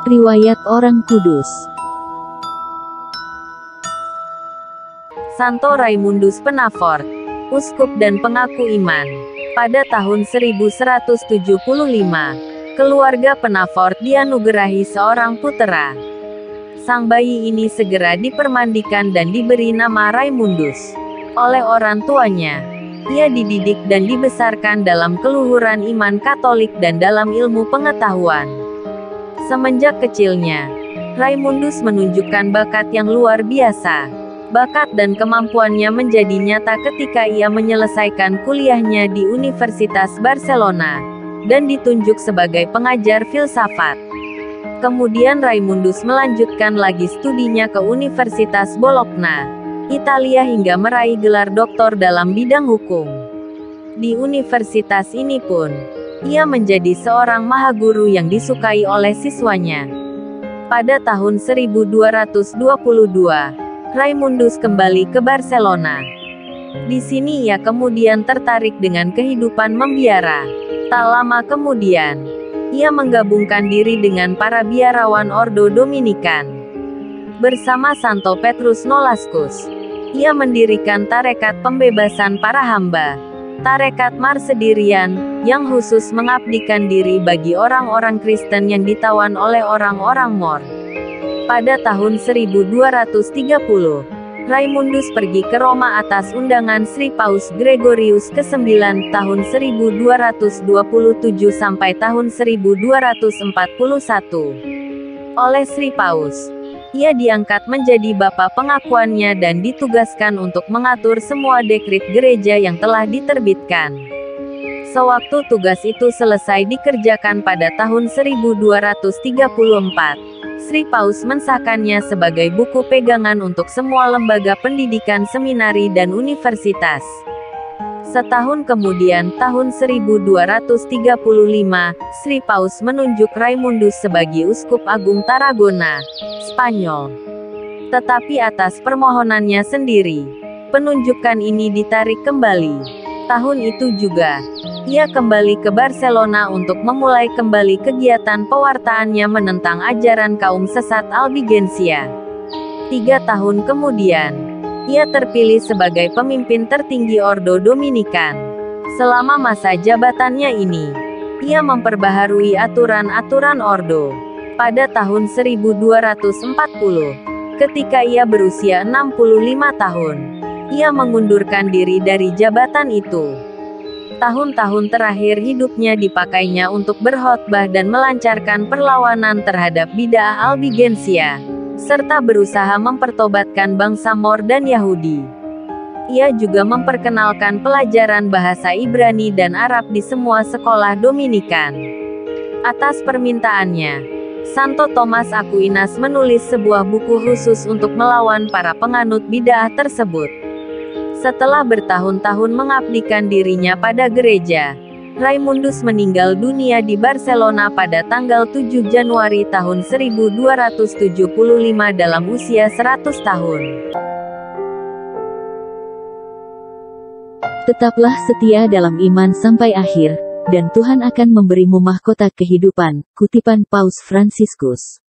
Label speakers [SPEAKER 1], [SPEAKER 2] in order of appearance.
[SPEAKER 1] Riwayat Orang Kudus.
[SPEAKER 2] Santo Raimundus Penafort, uskup dan pengaku iman. Pada tahun 1175, keluarga Penafort dianugerahi seorang putera. Sang bayi ini segera dipermandikan dan diberi nama Raimundus oleh orang tuanya. Ia dididik dan dibesarkan dalam keluhuran iman Katolik dan dalam ilmu pengetahuan. Semenjak kecilnya, Raimundus menunjukkan bakat yang luar biasa. Bakat dan kemampuannya menjadi nyata ketika ia menyelesaikan kuliahnya di Universitas Barcelona, dan ditunjuk sebagai pengajar filsafat. Kemudian Raimundus melanjutkan lagi studinya ke Universitas Bologna, Italia hingga meraih gelar doktor dalam bidang hukum. Di universitas ini pun, ia menjadi seorang mahaguru yang disukai oleh siswanya. Pada tahun 1222, Raimundus kembali ke Barcelona. Di sini ia kemudian tertarik dengan kehidupan membiara. Tak lama kemudian, ia menggabungkan diri dengan para biarawan Ordo Dominikan. Bersama Santo Petrus Nolascus, ia mendirikan tarekat pembebasan para hamba, tarekat Marsedirian, yang khusus mengabdikan diri bagi orang-orang Kristen yang ditawan oleh orang-orang Moor. Pada tahun 1230, Raimundus pergi ke Roma atas undangan Sri Paus Gregorius ke-9 tahun 1227 sampai tahun 1241. Oleh Sri Paus, ia diangkat menjadi bapa pengakuannya dan ditugaskan untuk mengatur semua dekrit gereja yang telah diterbitkan. Sewaktu tugas itu selesai dikerjakan pada tahun 1234, Sri Paus mensahkannya sebagai buku pegangan untuk semua lembaga pendidikan seminari dan universitas. Setahun kemudian, tahun 1235, Sri Paus menunjuk Raimundus sebagai uskup agung Tarragona, Spanyol. Tetapi atas permohonannya sendiri, penunjukan ini ditarik kembali. Tahun itu juga, ia kembali ke Barcelona untuk memulai kembali kegiatan pewartaannya menentang ajaran kaum sesat Albigensia. 3 tahun kemudian, ia terpilih sebagai pemimpin tertinggi Ordo Dominikan. Selama masa jabatannya ini, ia memperbaharui aturan-aturan Ordo. Pada tahun 1240, ketika ia berusia 65 tahun, ia mengundurkan diri dari jabatan itu. Tahun-tahun terakhir hidupnya dipakainya untuk berkhotbah dan melancarkan perlawanan terhadap bid'ah Albigensia, serta berusaha mempertobatkan bangsa Moor dan Yahudi. Ia juga memperkenalkan pelajaran bahasa Ibrani dan Arab di semua sekolah Dominikan. Atas permintaannya, Santo Thomas Aquinas menulis sebuah buku khusus untuk melawan para penganut bid'ah tersebut. Setelah bertahun-tahun mengabdikan dirinya pada gereja, Raimundus meninggal dunia di Barcelona pada tanggal 7 Januari tahun 1275 dalam usia 100 tahun.
[SPEAKER 1] Tetaplah setia dalam iman sampai akhir, dan Tuhan akan memberimu mahkota kehidupan. Kutipan Paus Fransiskus.